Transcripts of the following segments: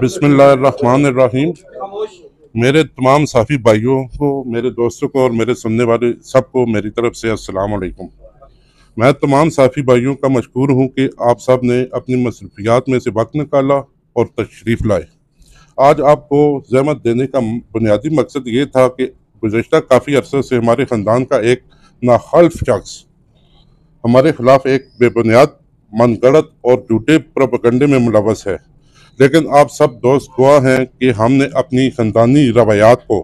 बिस्मिल्लाहिर्रहमानिर्रहीम। मेरे तमाम साथी भाइयों को, मेरे दोस्तों को और मेरे सुनने वाले सबको मेरी तरफ से अस्सलाम वालेकुम। मैं तमाम साथी भाइयों का मशकूर हूँ कि आप सब ने अपनी मसरूफियात में से वक्त निकाला और तशरीफ़ लाए। आज आपको ज़हमत देने का बुनियादी मकसद ये था कि गुज़श्ता काफ़ी अरसे से हमारे ख़ानदान का एक नाहल्फ शख्स हमारे खिलाफ एक बेबुनियाद, मनगढ़ंत और झूठे प्रोपेगेंडे में मुलव्वस है। लेकिन आप सब दोस्त गवाह हैं कि हमने अपनी ख़ानदानी रवायात को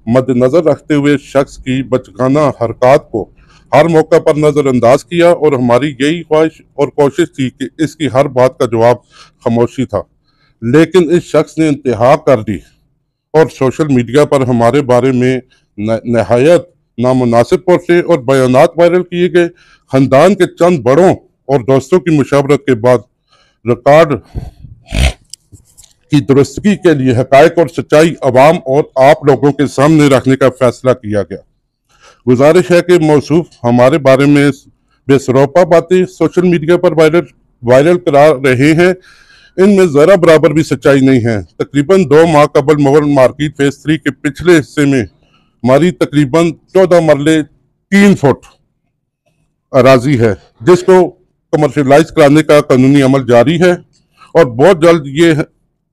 मद्देनज़र रखते हुए शख्स की बचकाना हरकत को हर मौका पर नज़रअंदाज किया और हमारी यही ख्वाहिश और कोशिश थी कि इसकी हर बात का जवाब खामोशी था। लेकिन इस शख्स ने इंतहा कर दी और सोशल मीडिया पर हमारे बारे में नहायत नामुनासिब पोस्टें और बयानात वायरल किए गए। ख़ानदान के चंद बड़ों और दोस्तों की मुशावरत के बाद रिकॉर्ड की दुरुस्तगी के लिए हकायक और सच्चाई अवाम और आप लोगों के सामने रखने का फैसला किया गया। गुजारिश है कि मौसूफ हमारे बारे में बेसरोपा बातें सोशल मीडिया पर वायरल करा रहे हैं, इनमें ज़रा बराबर भी सच्चाई नहीं है। तकरीबन 2 माह कबल मोगल मार्केट फेज 3 के पिछले हिस्से में हमारी तकरीबन 14 मरले 3 फुट अराजी है, जिसको कमर्शलाइज कराने का कानूनी अमल जारी है और बहुत जल्द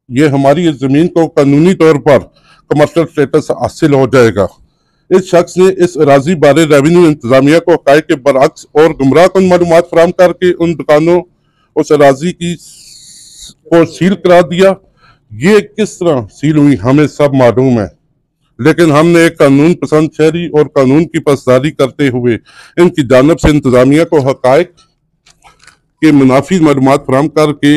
ये हमारी इस ज़मीन को कानूनी तौर पर कमर्शियल स्टेटस हासिल हो जाएगा। इस शख्स ने इस अराजी बारे रेवेन्यू इंतजामिया को हक़ाइक़ के बरअक्स और गुमराह कुन मालूमात फराहम करके उन दुकानों उस अराजी को सील करा दिया। ये किस तरह सील हुई हमें सब मालूम है, लेकिन हमने एक कानून पसंद शहरी और कानून की पासदारी करते हुए इनकी जानिब से इंतजामिया को हक़ाइक़ के मुनाफी मालूमात फराहम करके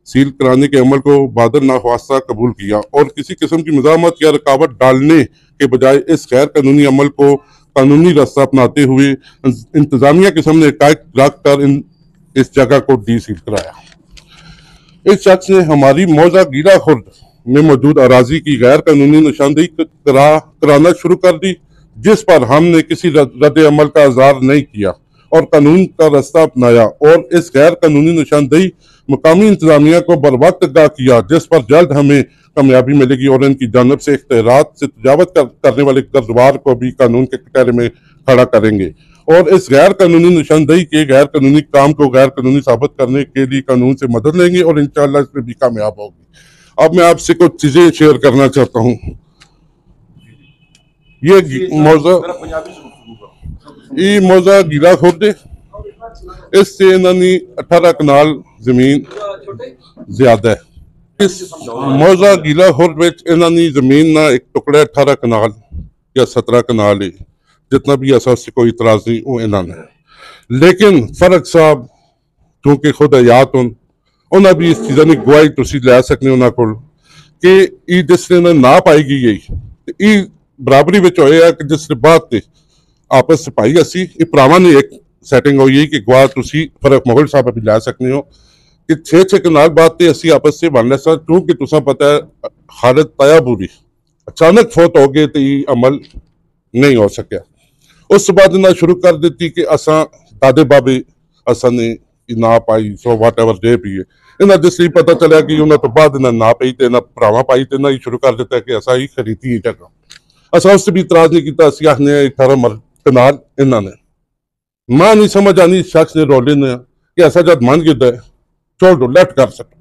सील कराने के अमल को बादल नाख्वास्ता कबूल किया और किसी किस्म की मज़ामत या रुकावट डालने के बजाय इस गैर कानूनी अमल को कानूनी रास्ता अपनाते हुए इंतजामिया के सामने हक़ाइक़ रख कर इस जगह को डी सील कराया। इस शख्स ने हमारी मौजा गीला खुर्द में मौजूद अराजी की गैर कानूनी निशानदेही कराना शुरू कर दी, जिस पर हमने किसी रद्द अमल का इज़हार नहीं किया और कानून का रास्ता अपनाया और इस गैर कानूनी निशानदेही मुकामी इंतजामिया को बर वक्त आगाह किया, जिस पर जल्द हमें कामयाबी मिलेगी और इनकी जानिब से इख्तियारात से तजावत करने वाले गर्दवार को भी कानून के कटहरे में खड़ा करेंगे और इस गैर कानूनी निशानदेही के गैर कानूनी काम को गैर कानूनी साबित करने के लिए कानून से मदद लेंगे और इंशाअल्लाह इसमें भी कामयाब होगी। अब मैं आपसे कुछ चीज़ें शेयर करना चाहता हूँ। ये मौजा गीला खुर्द, इससे इन्होंने 18 कनाल जमीन ज्यादा है। इस मौजा गीला खुर्द विच इन्होंने जमीन ना एक टुकड़ा 18 कनाल या 17 कनाल है, जितना भी ऐसा उससे कोई इतराज नहीं वो इन्होंने। लेकिन फर्क साहब क्योंकि खुद हयात उन्हें भी इस चीज़ों की गवाही तुसी लै सकने उन्होंने को कि जिसने नाप आएगी यही बराबरी में होया कि जिस बात आपस से पाई असी भरावां ने एक सैटिंग हुई कि गवाह तुसी फर्क मोगल साहब भी लै सकते हो कि 6 कनाल बात तो असी आपस से बन लिया, क्योंकि तुसा पता है हालत तयाबूरी अचानक फौत हो गए तो ये अमल नहीं हो सकिया। उस बाद इन्हें शुरू कर दी कि असा दादे बाबे असा ने ना पाई सो वाट एवर जे भी है। इन्हें जिसलिए पता चलिया कि उन्होंने तो बाद इन्हें ना पाई तो इन्हें भरावां पाई तो इन्हें शुरू कर दिता कि असा ही खरीदी है जगह। असा उससे भी इतराज नहीं किया, असी आखने 18 कनाल इन्होंने मां नहीं समझ आनी शख्स ने रोले ने कि ऐसा जब मन गिरदा है छोड़ दो लेट कर सकते,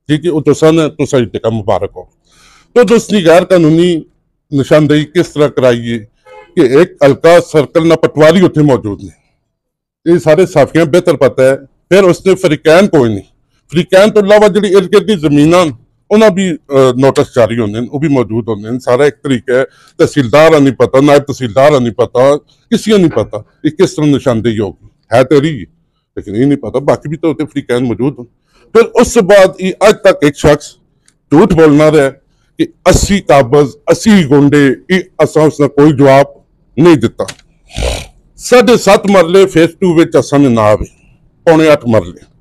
ठीक है वो तुसा इतका मुबारक हो। तो दोस्ती गैर कानूनी निशानदेही किस तरह कराई है कि एक हल्का सर्कल ना पटवारी उत्थे मौजूद ने, ये सारे साफियां बेहतर पता है। फिर उसने फरीकैन कोई नहीं, फरीकैन तो अलावा जी इर्द गिर्द की जमीन उन्हें भी नोटिस जारी होंगे वो भी मौजूद होंगे। सारा एक तरीका है, तहसीलदार नहीं पता, नायब तहसीलदार नहीं पता, किसी को नहीं पता ये किस तरह निशानदेही होगी है तेरी, लेकिन ये नहीं पता बाकी भी तो होते फरीकैन मौजूद हों। फिर उस बाद आज तक एक शख्स झूठ बोलना रहा कि 80 काबज 80 गुंडे असा उसने कोई जवाब नहीं दिता। 7.5 मरले फेज 2 विच असा ने ना आवे, 7.25 मरले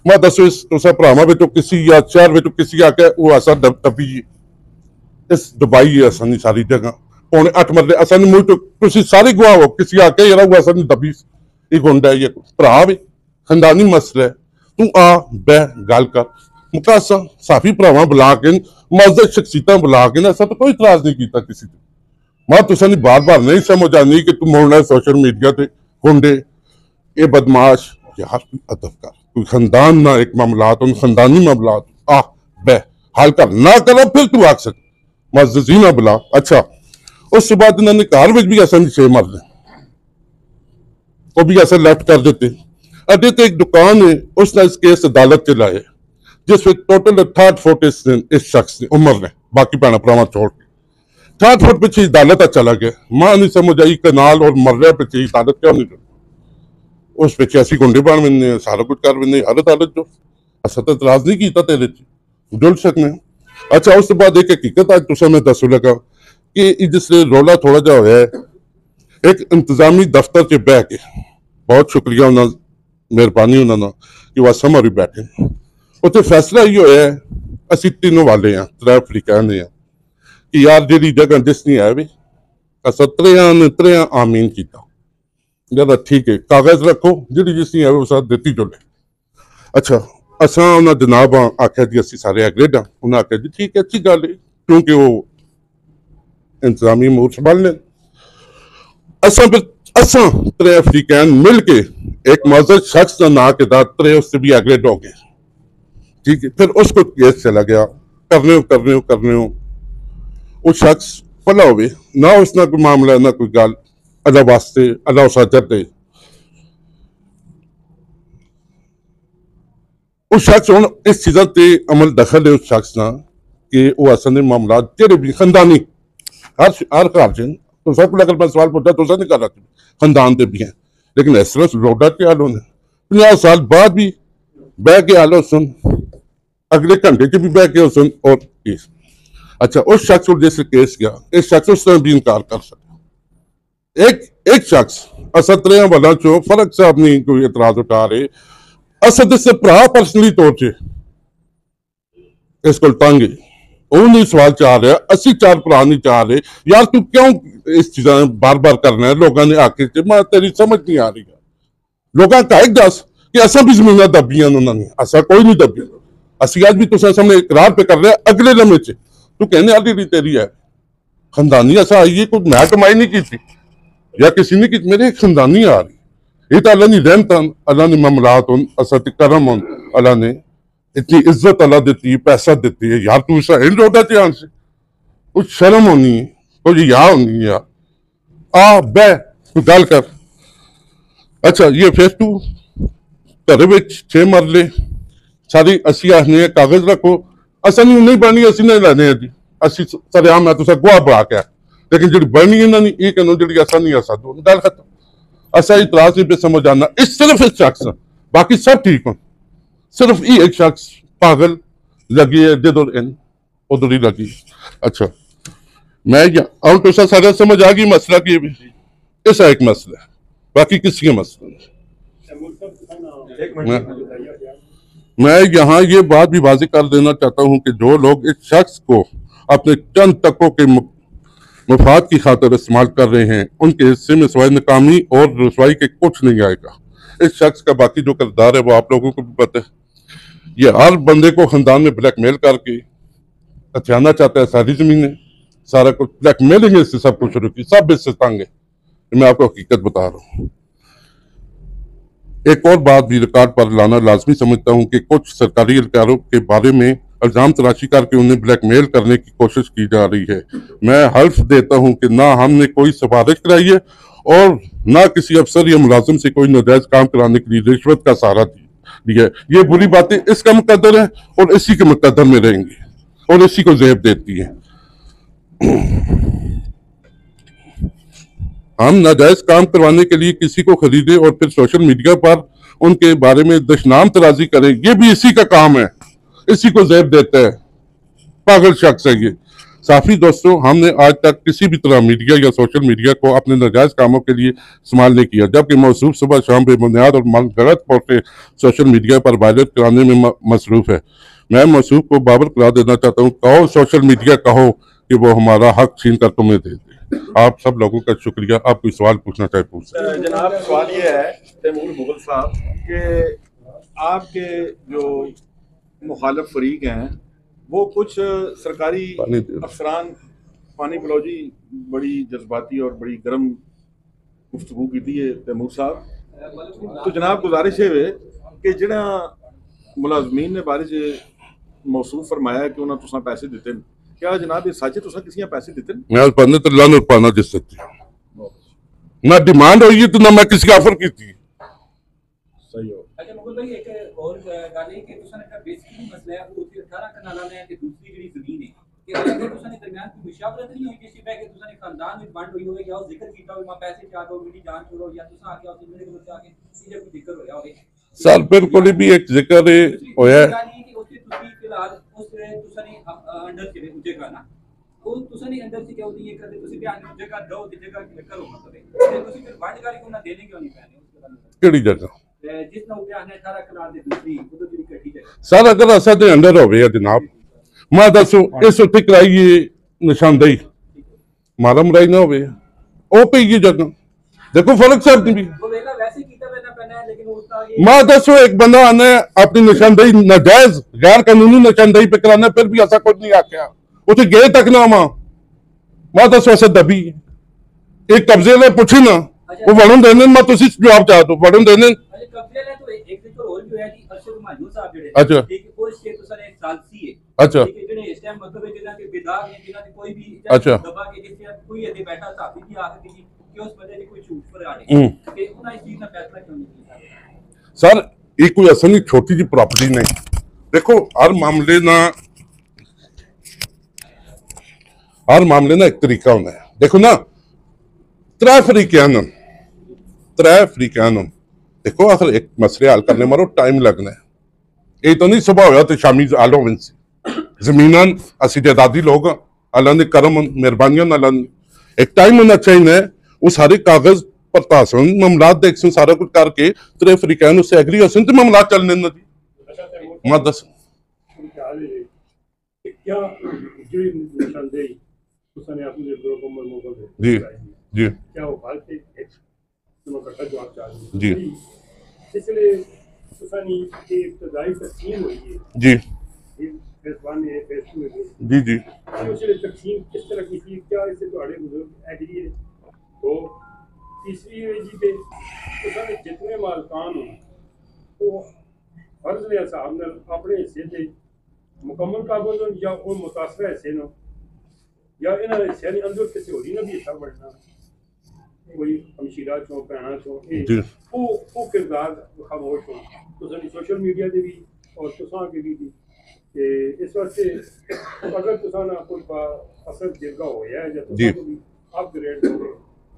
मैं दसो इस तुसा भरावां विचों किसी या शहर विचों किसी आके वो असा दबी इस दुबई है असा नहीं सारी जगह 7.25 मरले असा नहीं मुंह तुसी सारे गवाह हो किसी आके यार वो असा नहीं दबी ये गुंडा है ये भरा वे खानदानी मसला है तू आ बह गल कर मुकासा साफी भरावां बुला के मजद शख्सियत बुला के असा तो कोई इतराज नहीं किया किसी ने। मैं तुसा बार बार नहीं समझ आनी कि तुम होना सोशल मीडिया ते गुंडे ये बदमाश यार कोई अदब कर, कोई खानदान ना एक मामलात उन खानदानी मामलात आ बे हाल कर ना करो फिर तू आख सक मजद ही ना बुला। अच्छा उस बाद इन्होंने घर में भी ऐसा नहीं छे मार ले, वो भी ऐसा लेफ्ट कर देते। अभी तो एक दुकान है उसने इस केस अदालत के लाए जिसमें टोटल 68 फुट इस शख्स ने उम्र ने बाकी भैन भरावां छोड़ के 68 फुट पिछे अदालत चला गया। मां नहीं समझ आई कनाल और मर्रे पिछे अदालत क्यों नहीं चली, उस पिछे असि गुंडे बन मैंने सारा कुछ कर मैंने हर अदालत जो असा तो इतराज नहीं किया तेरे जुल सकने। अच्छा उस बाद एक हकीकत आज तुसा मैं दसू लगा कि जिसले रौला थोड़ा जा होया है एक इंतजामी दफ्तर च बह के बहुत शुक्रिया उन्होंने मेहरबानी उन्होंने कि वह समझ बैठे उत्थे फैसला ही होया है असी तीनों वाले हैं त्रै अफ्रीकन हैं कि यार जी जगह जिसनी है भी असा त्रेया आमीन किया ज्यादा ठीक है कागज रखो जी जिसनी है वो देती चले। अच्छा असा उन्हें जनाब आख्या जी असं सारे एग्रेड हाँ उन्हें आख्या जी ठीक है अच्छी गल है क्योंकि वो इंतजामी अमूर संभाल लें। असा असा त्रे अफ्रीकन मिल के एक मजद शख्स का ना के दाद त्रे उससे भी एग्रेड हो गए ठीक है। फिर उसको केस चला गया करने हो वो शख्स भला हो ना उसना कोई मामला ना कोई गल अल्लाह वास्ते अल्लाह उस अजर दे। उस शख्स हूँ इस चीज़ों से अमल दखल है उस शख्स ना कि वो असल मामला जेडे भी खानदानी हर घर से तो सब अगर मैं सवाल पूछा तो नहीं कर रहा खानदान से भी हैं लेकिन इस तरह रोडा के हाल होने 50 साल बाद भी बह के हालो सुन अगले घंटे च भी बह के सुन और केस। अच्छा उस शख्स को जैसे केस गया इस शख्स उस तरह भी इनकार कर सकता। एक शख्स असतरिया वाला चो फर्क साहब नहीं कोई एतराज उठा रहे असद से भरा पर्सनली तौर से इस को तंग वो नहीं सवाल चाह रहा असी चार भरा नहीं चाह रहे यार तू क्यों इस चीजा बार बार करना है लोगों ने आके मैं तेरी समझ नहीं आ रही है लोगों का एक दस कि असा भी जमीन दबियां उन्होंने असा कोई नहीं दबिया असि आज भी तुम सामने इकरार पे कर रहे अगले लम्हे च तू कहने आली तेरी है खानदानी असा आई है कोई मैं कमाई नहीं की थी या किसी ने की मेरे खानदानी आ रही ये तो अल्लाह ने रहमत अल्लाह ने मामलात असा करम अल्लाह ने इतनी इज्जत अल्लाह देती है पैसा देती है यार तू ऐसा इन रोटा ध्यान से कुछ शर्म होनी है कुछ यार होनी है यार आ बह तू गल कर। अच्छा ये फिर तू घर 6 मरले सारी असी आखने कागज रखो असा नहीं बननी असी नहीं लैने जी असी सरेआम मैं तुसा गुआ बड़ा के लेकिन जी बननी इन्होंने ये कहना जी असा नहीं असा दो गल खत्म असा इतराज नहीं पे समझ आना इस सिर्फ इस शख्स बाकी सब ठीक हो सिर्फ ये एक शख्स पागल लगी है जिधर इन उधर ही लगी। अच्छा मैं अब तुसा सारा समझ आ गई मसला की भी ऐसा एक मसला है बाकी किसी का मसला नहीं। मैं यहाँ ये बात भी वाज़ेह कर देना चाहता हूँ कि जो लोग इस शख्स को अपने चंद तकों के मफाद की खातिर इस्तेमाल कर रहे हैं उनके हिस्से में सिवाय नाकामी और रसवाई के कुछ नहीं आएगा। इस शख्स का बाकी जो किरदार है वो आप लोगों को भी पता है। ये हर बंदे को खानदान में ब्लैकमेल करके हथियाना चाहता है सारी जमीनें सारा कुछ ब्लैकमेलिंग इससे सब कुछ शुरू की सब इससे तंग है। मैं आपको हकीकत बता रहा हूँ। एक और बात भी रिकॉर्ड पर लाना लाजमी समझता हूँ कि कुछ सरकारी एहलकारों के बारे में इल्जाम तलाशी करके उन्हें ब्लैकमेल करने की कोशिश की जा रही है। मैं हल्फ देता हूँ कि ना हमने कोई सिफारिश कराई है और ना किसी अफसर या मुलाजिम से कोई नाजायज काम कराने के लिए रिश्वत का सहारा दिया है। ये बुरी बातें इसका मुकद्दर है और इसी के मुकद्दर में रहेंगी और इसी को ज़ेब देती है। हम नाजायज काम करवाने के लिए किसी को खरीदे और फिर सोशल मीडिया पर उनके बारे में दुश्मनाम तराजी करें ये भी इसी का काम है, इसी को ज़ेब देता है। पागल शख्स है ये। साफी दोस्तों हमने आज तक किसी भी तरह मीडिया या सोशल मीडिया को अपने नाजायज कामों के लिए इस्तेमाल नहीं किया जबकि मौसूफ सुबह शाम बेबुनियाद और गलत पोस्टें सोशल मीडिया पर वायरल कराने में मसरूफ है। मैं मौसूफ को बाबर करा देना चाहता हूँ कहो सोशल मीडिया कहो कि वो हमारा हक छीन कर तुम्हें दे दे। आप सब लोगों का शुक्रिया। आप कोई सवाल पूछना चाहे पूछ सकते। जनाब सवाल ये है तैमूर मुगल साहब कि आपके जो मुखालिफ फरीक हैं वो कुछ सरकारी अफसरान पानी पिलाओ जी बड़ी जज्बाती और बड़ी गर्म गुफ्तगू की थी तैमूर साहब। तो जनाब गुजारिश है कि जिहड़ा मुलाजमीन ने बारे च मौसूफ फरमाया कि उन्हें तुसां पैसे दिते न, क्या जनाब ये सच है तुसां किसी पैसे दिते न? मैं बंदे तो लानत पाना जिस सकती ना डिमांड हुई तो ना मैं किसी ऑफर की थी। सही हो। अच्छा मुकुल भाई एक और गल है कि तुसां ने बेसिकली मसला है वो 18 कनाला ने कि दूसरी जेडी जमीन है कि अगर तुसां ने दरमियान कोई मुशावरत नहीं हुई किसी पे कि तुसां ने खानदान में बांट हुई हो या जिक्र कीता हो मां पैसे चाह दो मेरी जान छोड़ो या तुसां आके उस मेरे को जाके सीधे कोई जिक्र होया हो सर बिल्कुल भी एक जिक्र होया है कि उसके तुसी फिलहाल उस तुसां ने अंडर के उजे गाना वो तुसां ने अंदर से क्या होती है करते तुसी बयान जगह दो जगह करो मतलब है तुसी फिर बांट करके उन्हें देने क्यों नहीं पैने उसके केड़ी जगह सर अगर असा दे अंडर होवे जनाब मैं दसो इस उत्ते कराइए निशानदेही मारा मराई ना होवे ओ पेगी जगह देखो फर्क साहब भी मैं दसो एक बंदा आने अपनी निशानदेही नाजायज गैर कानूनी निशानदेही पे कराना फिर भी ऐसा कुछ नहीं आख्या उसे गए तक ना मैं दसो ऐसे दबी एक कब्जे में पूछी ना वो वरुण देने मैं तुसी जवाब चाह दो वरुण देने अच्छा अच्छा अच्छा सर ये कोई असली छोटी जी प्रॉपर्टी नहीं देखो हर मामले ना एक तरीका होना है देखो ना त्रै फरीकान देखो आखिर एक मसले हल करने मारो टाइम लगना है ये तो नहीं सुबह होया तो शामी हल हो जमीन असी जायदादी लोग अल्लाह ने करम मेहरबानियां अल्लाह एक टाइम होना चाहिए वो सारे कागज परतासन मामलात देख सारा कुछ करके त्रै फरीकान उससे एग्री हो तो मामलात चलने ना जी मैं दस जी जी क्या वो बात है जी इसलिए की इब्तदाई तकसीम हुई है जी जी जी तकसीम किस तरह की थी क्या इससे बुजुर्ग एग्री है तो तीसरी जी पे जितने मालकान हो तो फर्ज लिया साहब ने अपने हिस्से से मुकम्मल काबूल या वो मुतासरा हिस्से न या इन्होंने हिस्से ने अंदर किसी होरी ना भी हिस्सा बढ़ना कोई हमशीरा चो भैना चो वो किरदार खामोश हो तो सोशल मीडिया के भी और तुसां के भी कि इस वास्ते अगर तुसां ना कोई असर जिरगा होया है या तुसां को भी अपग्रेड हो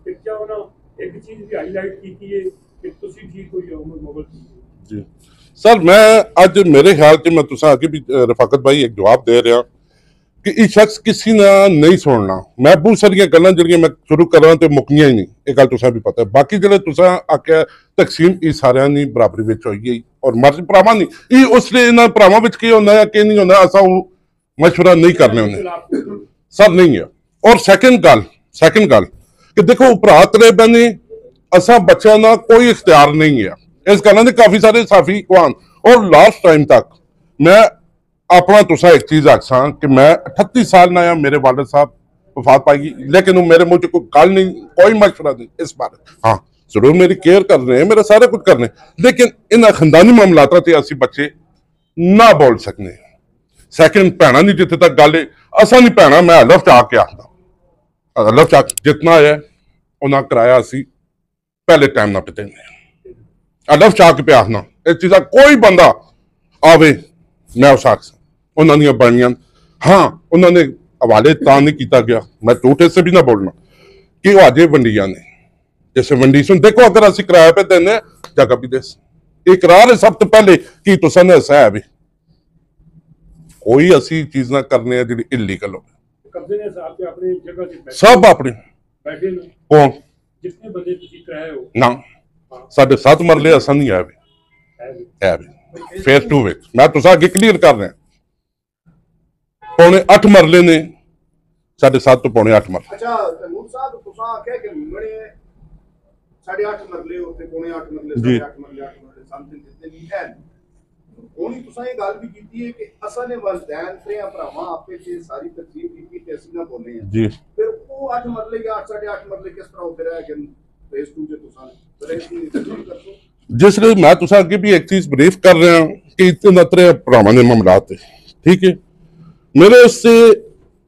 कि क्या होना एक चीज भी हाईलाइट की है कि तुसी ठीक हो या उमर मुगल जी सर मैं आज मेरे ख्याल से मैं तुसा आगे भी रफाकत भाई एक जवाब दे रहा कि ये शख्स किसी ने नहीं सुनना मैं बहुत सारिया गल्लां जिहड़ियां मैं शुरू कर रहा तो मुकनियां ही नहीं एक गल तुसा भी पता है बाकी जिहड़े तुसा आख्या तकसीम ये सारियां दी बराबरी विच होई है और मर्ज भरावां नहीं ये उसले इन्हां भरावां विच की होंदा है कि नहीं होंदा असा वो मशवरा नहीं करने होंदे सर नहीं है और सैकेंड गल कि देखो भरा तरे बने असा बच्चों का कोई इख्तियार नहीं है इस गल्लां दे काफी सारे साफी इखवान और लास्ट टाइम तक मैं अपना तुसा एक चीज आखसा कि मैं 38 साल ना मेरे वालिद साहब वफात पाएगी लेकिन वो मेरे मुझे कोई गल नहीं कोई मशवरा नहीं इस बारे हाँ जरूर मेरी केयर कर रहे हैं मेरा सारा कुछ कर रहे हैं लेकिन इन खानदानी मामलात से असी बच्चे ना बोल सकने सैकेंड भैना नहीं जिथे तक गल असा नहीं भैना मैं अलफ चाह के आखदा अलफ चाह जितना है उन्हें कराया असी पहले टाइम ना पिते अलफ चाह के पे आखना इस चीजा कोई बंदा आवे मैं उस आख उन्होंने बनिया हाँ उन्होंने हवाले ता नहीं किया गया मैं झूठे से भी ना बोलना कि वो अजे वंडिया ने जैसे वंडी सुन देखो अगर असं किराया पे देने जगह भी दे इकरार है सब तो पहले कि तुसा ने हसाया भी कोई ऐसी चीज ना करने जी इलीगल हो सब अपने कौन जितने बंदे किराया हो ना साढ़े 7 मरले असा नहीं है भी फेस 2 विच मैं तुसा अगे क्लीयर कर रहा पौने 8 मरले ने 7.5 तो पौने 8 मरले अच्छा तैमूर साहब तुसा आख्या कि बड़े 8.5 मरले होते पौने 8 मरले 8.5 मरले 8 मरले समथिंग जितने भी है ਹੁਣ ਤੁਸੀਂ ਇਹ ਗੱਲ ਵੀ ਕੀਤੀ ਹੈ ਕਿ ਅਸਾਂ ਨੇ ਵਲदैन ਤੇ ਭਰਾਵਾਂ ਆਪੇ ਚ ਸਾਰੀ ਤਕਸੀਮ ਕੀਤੀ ਤੇ ਅਸੀਂ ਨਾ ਬੋਲੇ ਆ जी ਫਿਰ ਉਹ 8 ਮਰਲੇ ਜਾਂ 8.5 ਮਰਲੇ ਕਿਸ ਤਰ੍ਹਾਂ ਹੁੰਦੇ ਰਹੇ ਕਿ ਫੇਸ 2 ਜੇ ਤੁਸੀਂ ਫਿਰ ਇਸ ਦੀ ਤਸਦੀਕ ਕਰੋ जिसलिए मैं तुसा अगे भी एक चीज ब्रीफ कर रहा हूं कि इतने त्रे भरावां ने मामलात है, ठीक है। मेरे उससे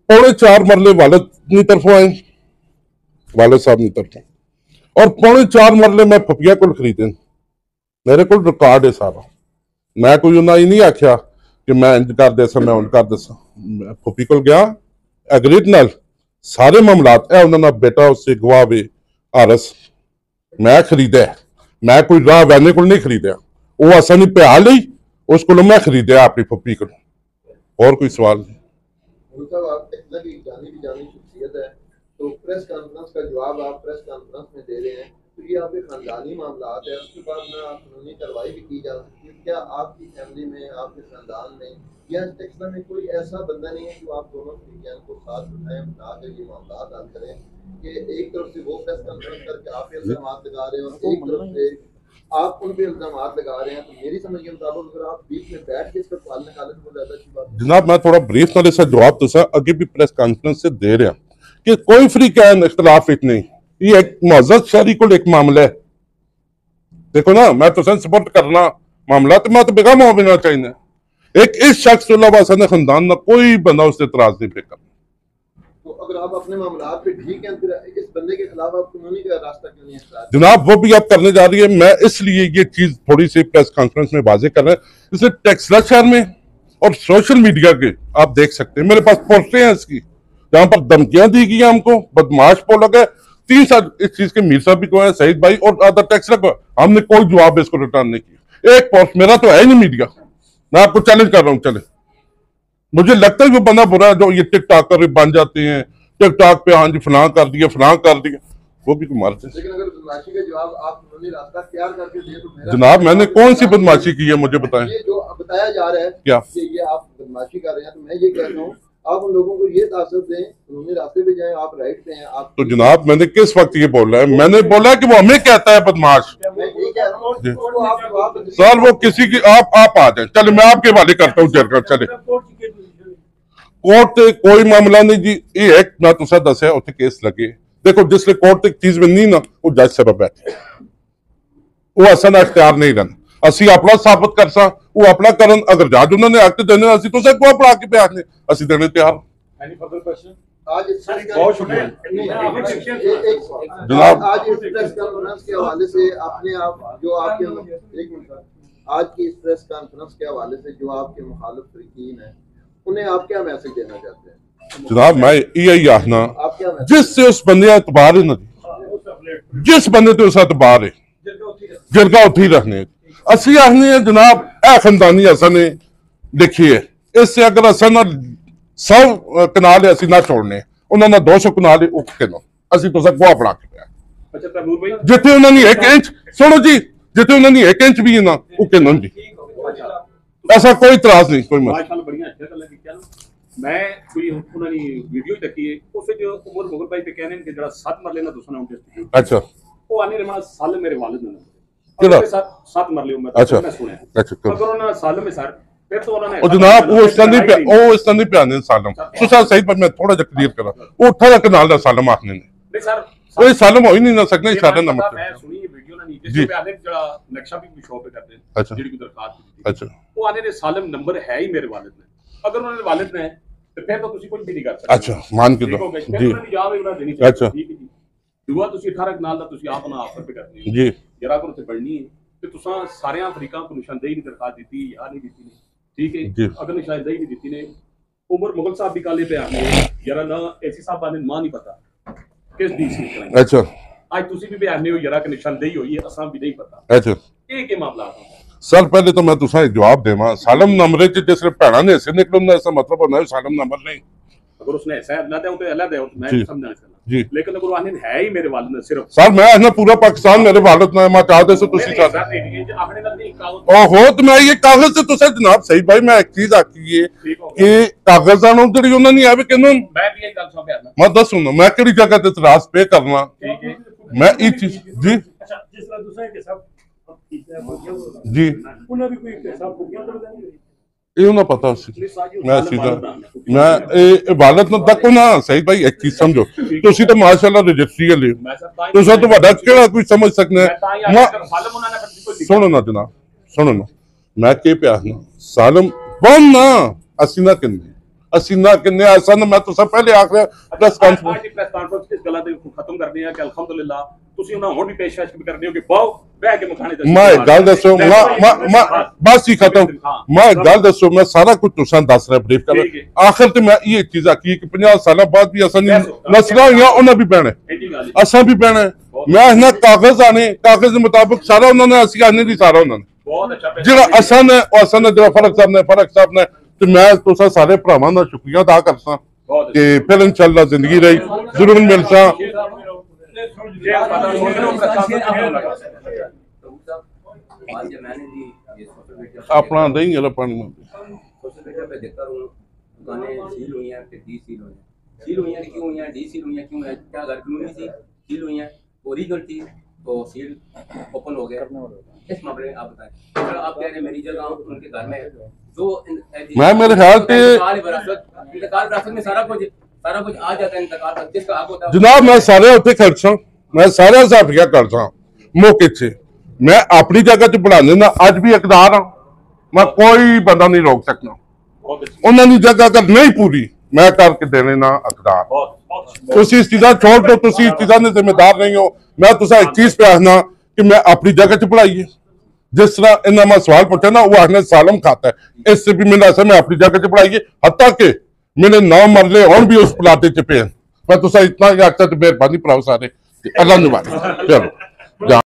4.5 मरले वालिद की तरफों आए, वालिद साहब की तरफों, और 4.5 मरले मैं फुफिया को खरीदे। मेरे को रिकॉर्ड है सारा, मैं कोई उन्हें नहीं आख्या कि मैं इंज कर दसा मैं उन कर दसा। फुफी को गया एग्रीड नाल सारे मामलात है, उन्होंने बेटा उससे गवाह वे आरस मैं खरीदा, मैं कोई राह वैने को नहीं खरीदा, वो असा नहीं प्या ली उसको मैं खरीदा अपनी फुफी को। और कोई सवाल नहीं। साहब आप इतना की जानी शख्सियत है, तो प्रेस कॉन्फ्रेंस का जवाब आप प्रेस कॉन्फ्रेंस में दे रहे हैं, तो ये आपके खानदानी मामलात है, उसके बाद में आप कानूनी कार्रवाई भी की जा सकती है। क्या आपकी फैमिली में, आपके खानदान में या टेक्सला में कोई ऐसा बंदा नहीं है जो आप दोनों फरीकियान को साथ उठाएं, उठाकर ये मामलात हल करें कि एक तरफ से वो प्रेस कॉन्फ्रेंस करके आप पे इल्जाम लगा रहे हैं और एक तरफ से आप उन पे इल्जाम लगा रहे हैं, तो मेरी समझ के मुताबिक अगर आप बीच में बैठ के इसका सवाल निकालें तो वो ज्यादा अच्छी बात है। जनाब मैं थोड़ा ब्रीफ नाल इसका जवाब तो सर अगे भी प्रेस कॉन्फ्रेंस से दे रहा कि कोई फ्री कैन इख्तलाफ नहीं, ये एक मुअज़्ज़ज़ शहरी को एक मामला है। देखो ना मैं तो सपोर्ट करना मामला तो मैं तो बेगम होना चाहिए, एक इस शख्स के अलावा सने खानदान ना कोई बंदा उससे इतराज नहीं पे करना। तो अगर आप अपने मामलात पे ठीक हैं, फिर इस बंदे के खिलाफ आप कानूनी का रास्ता क्यों नहीं इख्तियार? जनाब वो भी आप करने जा रही है, मैं इसलिए ये चीज थोड़ी सी प्रेस कॉन्फ्रेंस में वाजे कर रहे हैं। जैसे टेक्सला शहर में और सोशल मीडिया के आप देख सकते हैं, मेरे पास पोस्टें हैं इसकी जहां पर धमकियां दी गई हमको, बदमाश बोला गया। 3 साल इस चीज के मीर साहब भी को है, सईद भाई और अदर टेक्सला को, हमने कोई जवाब इसको रिटर्न नहीं किया। एक पोस्ट मेरा तो है ही नहीं मीडिया, मैं आपको चैलेंज कर रहा हूँ। चले मुझे लगता है वो बंदा बुरा है जो ये टिकटॉकर बन जाते हैं, टिकटॉक पे हाँ जी फलां कर दिया, वो भी मारते हैं। लेकिन अगर बदमाशी का जवाब आप कानूनी रास्ता तैयार करके दें तो मेरा जनाब मैंने कौन सी बदमाशी की है मुझे बताएं। ये जो बताया जा रहा है क्या? कि ये आप बदमाशी कर रहे हैं, तो मैं ये कहता हूँ आप उन लोगों को ये तासर दें, कानूनी रास्ते पे जाएं, आप राइट पे हैं। आप तो जनाब मैंने किस वक्त ये बोला है? मैंने बोला है कि वो हमें कहता है बदमाश। मैं ये कह रहा हूँ उसको आप जवाब दें। सर वो किसी की आप आ जाए, चले मैं आपके हवाले करता हूँ जेल का। चले कोर्ट से कोई मामला नहीं जी, ये एक मैं तुसा दस है उत्थे केस लगे। देखो जिसले कोर्ट तक चीज में नहीं ना वो जज साहब बैठे, वो असन अख्तियार नहीं रहना, ਅਸੀਂ ਆਪਣਾ ਸਾਬਤ ਕਰ ਸਾਂ, ਉਹ ਆਪਣਾ ਕਰਨ। अगर जज उन्होंने एक्ट देने ਅਸੀਂ तो सब को अपना के पे आने ਅਸੀਂ देने तैयार। Any further question? आज इस बहुत शुक्रिया जनाब। आज इस प्रेस कॉन्फ्रेंस के हवाले से अपने आप जो आपके एक मिनट आज की इस प्रेस कॉन्फ्रेंस के हवाले से जो आपके मुखालिफ फरीकीन हैं उन्हें आप क्या मैसेज देना चाहते हैं? जनाब मैं यही आखना आप क्या मैसेज जिससे उस बंदे का इतबार है ना, जिस बंदे तो उस इतबार है जिनका उत्थे ही रखने ਅਸੀਂ ਆਖਨੇ ਆ जनाब ਇਹ खानदानी असा ने देखी है, इससे अगर असा ना 100 कनाल ਅਸੀਂ ना छोड़ने उन्होंने 200 कनाल उठ के ना ਅਸੀਂ तो सब गोहा बना के पिया। अच्छा तैमूर भाई जिथे उन्होंने 1 इंच सुनो जी, जिथे उन्होंने 1 इंच भी है ना वो कहना जी ऐसा कोई इतराज नहीं कोई मसला। माशाअल्लाह बढ़िया अच्छा गल कीतियां ना। मैं कोई उन्हां दी वीडियो ही देखी है, उस विच उमर मुगल भाई पे कहने कि जड़ा 7 मरले ना तुसां ने इंडस्ट्री अच्छा वो आने रे साल मेरे वालिद ने केड़ा? 7 मरले उम्र अच्छा मैं सुने अच्छा करो। अगर उन्होंने साल में सर फिर तो उन्होंने और जनाब वो इस तरह नहीं वो इस तरह नहीं प्याने सालम सुसा सही पर मैं थोड़ा सा क्लियर करा वो 18 कनाल का सालम आखने ने नहीं सर कोई सालम हो ही नहीं ना सकने इशारे ना मैं मतलब। सुनी ये वीडियो ना जी। नीचे पे आने जड़ा नक्शा भी शो पे करते हैं अच्छा। जेडी की दरखास्त दी अच्छा वो आने रे सालम नंबर है ही मेरे वालिद ने, अगर उन्होंने वालिद ने तो फिर तो तुसी कुछ भी नहीं कर सकते। अच्छा मान के दो जी याद है देनी चाहिए। अच्छा। ठीक है जी दुआ तुसी 18 कनाल दा तुसी आप ना ऑफर पे करनी है जी जरा को उत्ते पढ़नी है कि तुसा सारे अफ्रीका को निशानदेही की दरखास्त दी या नहीं दी नहीं, ठीक है जी। अगर निशानदेही नहीं दी ने उमर मुगल साहब भी काले पे आने जरा ना एसी साहब ने मां नहीं पता किस दी सी करेंगे। अच्छा आज तुसी भी बयान हो जरा कि निशानदेही हुई है असम भी नहीं पता अच्छा ये के मामला है। सर पहले तो मैं तुसा एक जवाब देवा सालम नंबर च जिसने भैणा ने ऐसे निकलना ऐसा मतलब होना है सालम नंबर नहीं अगर उसने ऐसा अल्लाह दे तो अल्लाह दे मैं जी। समझना चला जी। लेकिन अगर आने है ही मेरे वालिद ने सिर्फ सर मैं ना पूरा पाकिस्तान मेरे वालिद ना मैं चाहते से तुसी चाहते अपने नाल नहीं कागज ओहो तो मैं ये कागज से तुसा जनाब सही भाई मैं एक चीज आखी है ठीक हो कि कागजां ਨੂੰ ਜਿਹੜੀ ਉਹਨਾਂ ਨੇ ਆਵੇ ਕਿਨੂੰ मैं भी एक गल समझ आना मैं दसूं ना मैं किहड़ी जगह ते इतराज पे करना ठीक है मैं ये चीज जी अच्छा जिस तरह दूसरे के सब जी ਉਹਨਾਂ ਵੀ ਕੋਈ ਹਿਸਾਬ ਭੁਗੀਆਂ ਕਰਦਾ ਨਹੀਂ ਇਹ ਉਹਨਾਂ ਪਤਾ ਸੀ ਮੈਂ ਸੀਗਾ ਮੈਂ ਇਹ ਇਬਾਦਤ ਨੂੰ ਤੱਕ ਨਾ ਸਹੀ ਭਾਈ ਇੱਕ ਚੀਜ਼ ਸਮਝੋ ਤੁਸੀਂ ਤਾਂ ਮਾਸ਼ਾਅੱਲਾ ਰਜਿਸਟਰੀ ਵਾਲੇ ਹੋ ਤੁਸੀਂ ਤੁਹਾਡਾ ਕਿਹੜਾ ਕੋਈ ਸਮਝ ਸਕਦਾ ਸੁਣੋ ਨਾ ਜਨਾਬ ਸੁਣੋ ਨਾ ਮੈਂ ਕੀ ਪਿਆ ਨਾ ਸਾਲਮ ਕੌਣ ਨਾ ਅਸੀਂ ਨਾ ਕਿੰਨੇ ਅਸਾਂ ਮੈਂ ਤਾਂ ਸਭ ਪਹਿਲੇ ਆਖਿਆ ਪ੍ਰੈਸ ਕਾਨਫਰੰਸ ਇਸ ਗੱਲਾਂ ਤੇ ਖਤਮ ਕਰਦੇ ਆ ਕਿ ਅਲਹਮਦੁਲਿਲਾ ਤੁਸੀਂ ਉਹਨਾਂ ਹੁਣ ਵੀ ਪੇਸ਼ਕਸ਼ ਵੀ ਕਰਦੇ ਹੋ ਕਿ ਬਾਓ ਬਹਿ ਕੇ ਮਖਾਣੇ ਤੇ ਮੈਂ ਗੱਲ ਦੱਸੋ ਮੈਂ ਬਸ ਹੀ ਖਤਮ ਮੈਂ ਗੱਲ ਦੱਸੋ ਮੈਂ ਸਾਰਾ ਕੁਝ ਤੁਸੀਂ ਦੱਸ ਰਿਹਾ ਬਰੀਫ ਕਰ ਆਖਰ ਤੇ ਮੈਂ ਇਹ ਚੀਜ਼ ਆਖੀ ਕਿ 50 ਸਾਲਾਂ ਬਾਅਦ ਵੀ ਅਸਾਂ ਨਸਲਾਂ ਹੋਈਆਂ ਉਹਨਾਂ ਵੀ ਪੈਣਾ ਅਸਾਂ ਵੀ ਪੈਣਾ ਮੈਂ ਇਹਨਾਂ ਕਾਗਜ਼ ਆਣੇ ਕਾਗਜ਼ ਦੇ ਮੁਤਾਬਕ ਸਾਰਾ ਉਹਨਾਂ ਨੇ ਅਸੀਂ ਆਨੇ ਦੀ ਸਾਰਾ ਉਹਨਾਂ ਨੇ ਬਹੁਤ ਅੱਛਾ ਜਿਹੜਾ ਅਸਾਂ ਨੇ ਉਹ ਅਸਾਂ ਨੇ ਜਿਹੜਾ ਫਰਕ ਸਾਹਿਬ ਨੇ ਤੇ ਮੈਂ ਤੁਸੀਂ ਸਾਰੇ ਭਰਾਵਾਂ ਦਾ ਸ਼ੁਕਰੀਆ ਅਦਾ ਕਰਦਾ ਕਿ ਫਿਰ ਇਨਸ਼ਾਅੱਲਾ ਜ਼ਿੰਦਗੀ ਰਹੀ ਜ਼ਰੂਰ ਮਿਲਸਾਂ अपना नहीं है पानी में तो सील ओपन हो गया इस मामले में आप बताएं अगर आप कह रहे हैं मेरी जगह उनके घर में जो मैं मेरे ख्याल से इंतकाल विरासत में सारा कुछ आ जाता है इंतकाल तक जिसका हक होता है जनाब मैं सारे उत्थे खर्चा मैं सारे हिसाबिया करता मौके से मैं अपनी जगह च बढ़ाने ना अज भी इकदार हाँ मैं कोई बंदा नहीं रोक सकता उन्होंने जगह अगर नहीं पूरी मैं करके देने ना इकदार तुसी इस चीज़ा छोड़ दो तुसी इस चीज़ा ने जिम्मेदार नहीं हो मैं तुसा एक चीज पे आखना कि मैं अपनी जगह च पढ़ाई है जिस तरह इन्हें मैं सवाल पूछा ना वो आखने सालम खाता है इससे भी मैंने ऐसा मैं अपनी जगह च पढ़ाई है हत्ता के मैंने 9 मरले और भी उस प्लाटे च पे मैं तुसा इतना अच्छा मेहरबानी भराओ सारे अल्लाह ने चलो